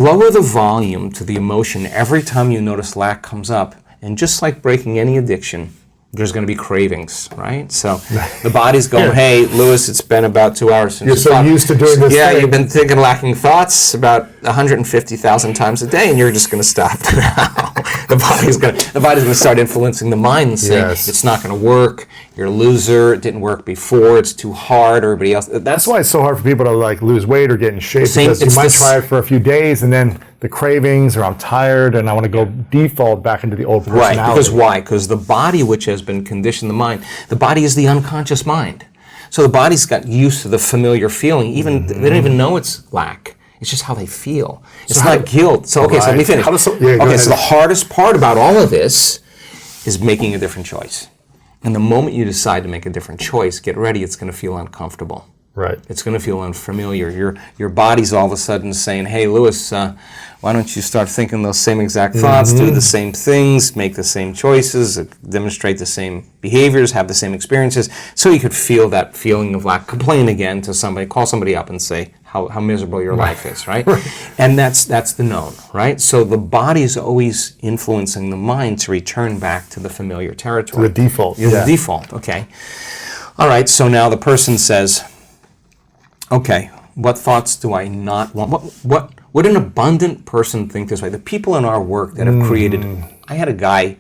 Lower the volume to the emotion every time you notice lack comes up, and just like breaking any addiction, there's going to be cravings, right? So the body's going, hey, Lewis, it's been about 2 hours since you're so used to doing this Yeah, thing. you've been thinking lacking thoughts about 150,000 times a day, and you're just going to stop now. The body's going to start influencing the mind and saying, it's not going to work, you're a loser, it didn't work before, it's too hard, everybody else. That's why it's so hard for people to like lose weight or get in shape, because you might try it for a few days and then the cravings, or I'm tired and I want to go default back into the old personality. Right, because why? Because the body, which has been conditioned, the mind, the body is the unconscious mind. So the body's got used to the familiar feeling, even they don't even know it's lack. It's just how they feel. It's not guilt. So okay, so let me finish. So the hardest part about all of this is making a different choice. And the moment you decide to make a different choice, get ready, it's going to feel uncomfortable. Right. It's going to feel unfamiliar. Your body's all of a sudden saying, hey, Lewis, why don't you start thinking those same exact thoughts, do the same things, make the same choices, demonstrate the same behaviors, have the same experiences, so you could feel that feeling of lack. Complain again to somebody, call somebody up and say how miserable your life is, right? And that's the known, right? So the body is always influencing the mind to return back to the familiar territory. The default. The default, okay. All right, so now the person says, okay, what thoughts do I not want? What would an abundant person think this way? The people in our work that have created, I had a guy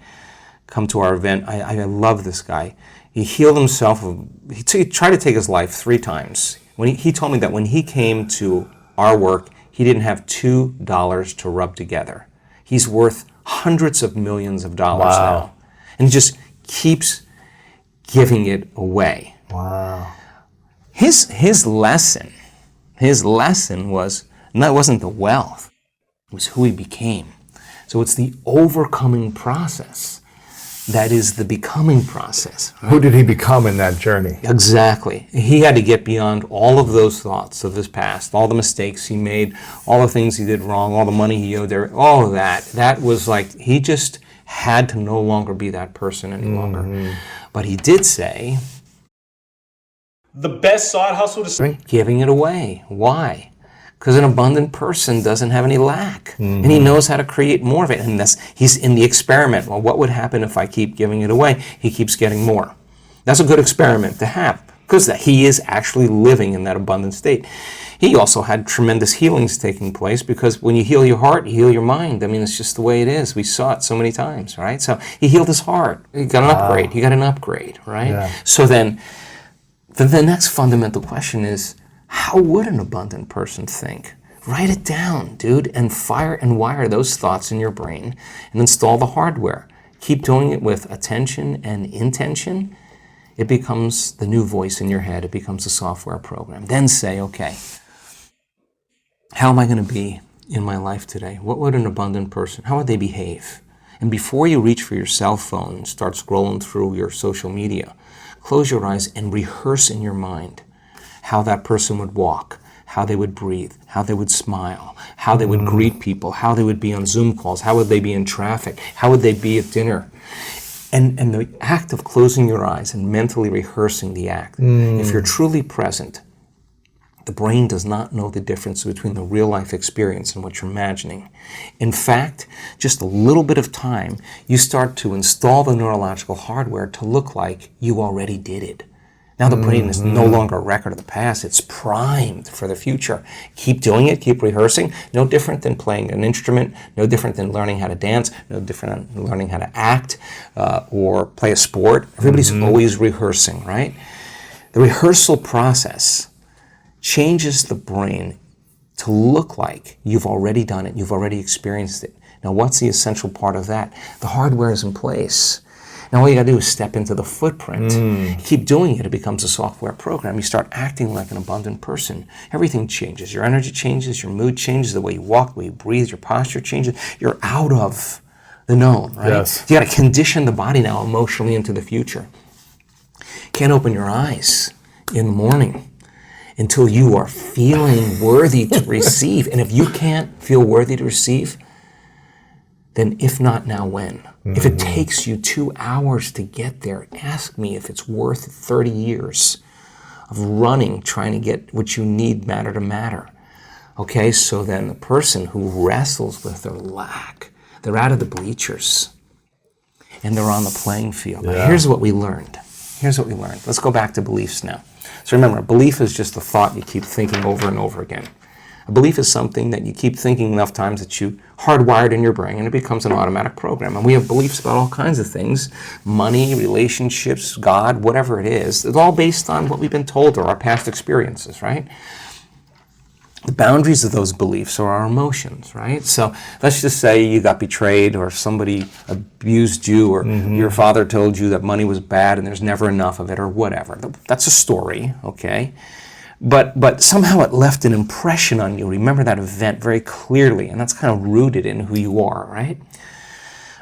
come to our event. I love this guy. He healed himself. He tried to take his life 3 times. When he told me that when he came to our work, he didn't have $2 to rub together. He's worth hundreds of millions of dollars now. And he just keeps giving it away. Wow. His lesson wasn't the wealth, it was who he became. So it's the overcoming process that is the becoming process. Right? Who did he become in that journey? Exactly. He had to get beyond all of those thoughts of his past, all the mistakes he made, all the things he did wrong, all the money he owed there, all of that. That was like, he just had to no longer be that person any longer. But he did say, the best side hustle to giving it away. Why? Because an abundant person doesn't have any lack, and he knows how to create more of it. And he's in the experiment. Well, what would happen if I keep giving it away? He keeps getting more. That's a good experiment to have, because he is actually living in that abundant state. He also had tremendous healings taking place, because when you heal your heart, you heal your mind. I mean, it's just the way it is. We saw it so many times, right? So he healed his heart. He got an upgrade. He got an upgrade, right? Yeah. So then the next fundamental question is, how would an abundant person think? Write it down, dude, and fire and wire those thoughts in your brain and install the hardware. Keep doing it with attention and intention. It becomes the new voice in your head. It becomes a software program. Then say, okay, how am I going to be in my life today? What would an abundant person, how would they behave? And before you reach for your cell phone and start scrolling through your social media, close your eyes and rehearse in your mind how that person would walk, how they would breathe, how they would smile, how they would greet people, how they would be on Zoom calls, how would they be in traffic, how would they be at dinner. And the act of closing your eyes and mentally rehearsing the act, if you're truly present, the brain does not know the difference between the real life experience and what you're imagining. In fact, just a little bit of time, you start to install the neurological hardware to look like you already did it. Now the brain is no longer a record of the past. It's primed for the future. Keep doing it. Keep rehearsing. No different than playing an instrument. No different than learning how to dance. No different than learning how to act or play a sport. Everybody's always rehearsing, right? The rehearsal process changes the brain to look like you've already done it. You've already experienced it. Now, what's the essential part of that? The hardware is in place. Now all you got to do is step into the footprint. Keep doing it. It becomes a software program. You start acting like an abundant person. Everything changes. Your energy changes. Your mood changes. The way you walk, the way you breathe, your posture changes. You're out of the known, right? Yes. You got to condition the body now emotionally into the future. Can't open your eyes in the morning until you are feeling worthy to receive. And if you can't feel worthy to receive, then if not now, when? If it takes you 2 hours to get there, ask me if it's worth 30 years of running, trying to get what you need matter to matter. Okay, so then the person who wrestles with their lack, they're out of the bleachers and they're on the playing field. Now, here's what we learned. Let's go back to beliefs now. So remember, a belief is just a thought you keep thinking over and over again. A belief is something that you keep thinking enough times that you hardwired in your brain and it becomes an automatic program. And we have beliefs about all kinds of things, money, relationships, God, whatever it is. It's all based on what we've been told or our past experiences, right? The boundaries of those beliefs are our emotions, right? So let's just say you got betrayed or somebody abused you or your father told you that money was bad and there's never enough of it or whatever. That's a story, okay? But somehow it left an impression on you. Remember that event very clearly, and that's kind of rooted in who you are, right?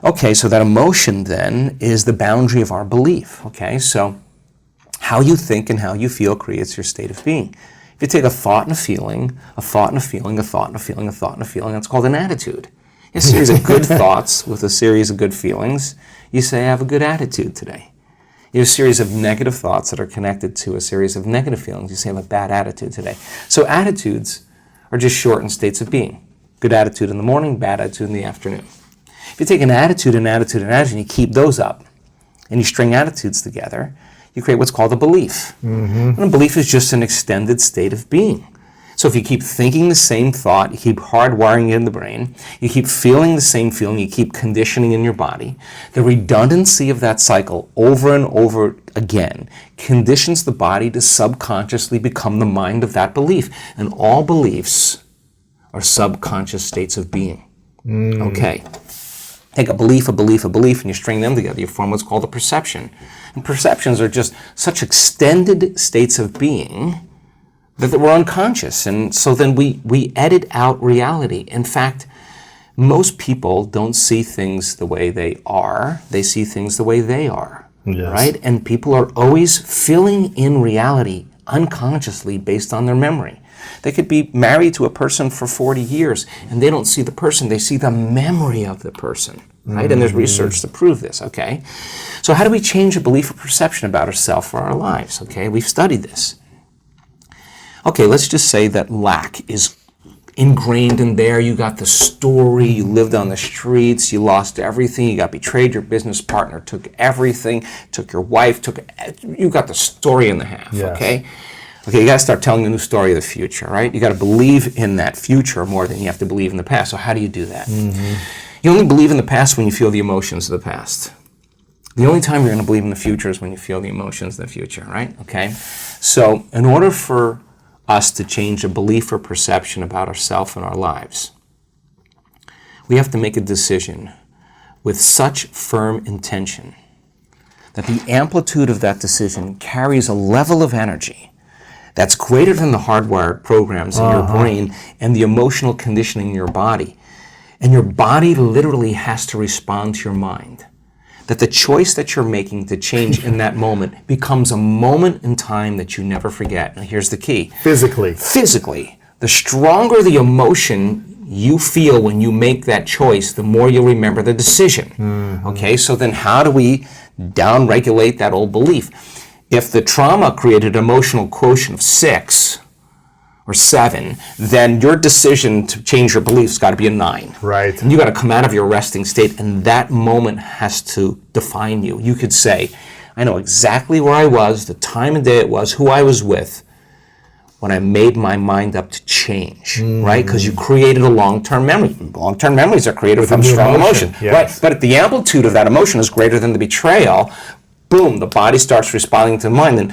Okay, so that emotion then is the boundary of our belief, okay? So how you think and how you feel creates your state of being. If you take a thought and a feeling, a thought and a feeling, a thought and a feeling, a thought and a feeling, that's called an attitude. A series of good thoughts with a series of good feelings, you say, I have a good attitude today. You have a series of negative thoughts that are connected to a series of negative feelings. You say, I have a bad attitude today. So attitudes are just shortened states of being. Good attitude in the morning, bad attitude in the afternoon. If you take an attitude, and you keep those up, and you string attitudes together, you create what's called a belief. And a belief is just an extended state of being. So if you keep thinking the same thought, you keep hardwiring it in the brain, you keep feeling the same feeling, you keep conditioning in your body, the redundancy of that cycle over and over again conditions the body to subconsciously become the mind of that belief. And all beliefs are subconscious states of being. Okay. Take a belief, and you string them together. You form what's called a perception. And perceptions are just such extended states of being that we're unconscious. And so then we edit out reality. In fact, most people don't see things the way they are. They see things the way they are. Yes. Right? And people are always filling in reality unconsciously based on their memory. They could be married to a person for 40 years and they don't see the person, they see the memory of the person, right? And there's research to prove this, okay? So how do we change a belief or perception about ourselves or our lives, okay? We've studied this. Okay, let's just say that lack is ingrained in there. You got the story, you lived on the streets, you lost everything, you got betrayed, your business partner took everything, took your wife, you got the story in the half, yes. Okay? Okay, you got to start telling a new story of the future, right? You got to believe in that future more than you have to believe in the past. So how do you do that? You only believe in the past when you feel the emotions of the past. The only time you're going to believe in the future is when you feel the emotions of the future, right? Okay? So in order for us to change a belief or perception about ourselves and our lives, we have to make a decision with such firm intention that the amplitude of that decision carries a level of energy that's greater than the hardwired programs in your brain and the emotional conditioning in your body. And your body literally has to respond to your mind. That the choice that you're making to change in that moment becomes a moment in time that you never forget. Now here's the key. Physically. The stronger the emotion you feel when you make that choice, the more you'll remember the decision. Okay, so then how do we downregulate that old belief? If the trauma created an emotional quotient of 6 or 7, then your decision to change your beliefs got to be a 9. Right. And you got to come out of your resting state, and that moment has to define you. You could say, I know exactly where I was, the time of day it was, who I was with, when I made my mind up to change, right? Because you created a long-term memory. Long-term memories are created from strong emotion. Yes. Right? But if the amplitude of that emotion is greater than the betrayal, boom, the body starts responding to the mind. And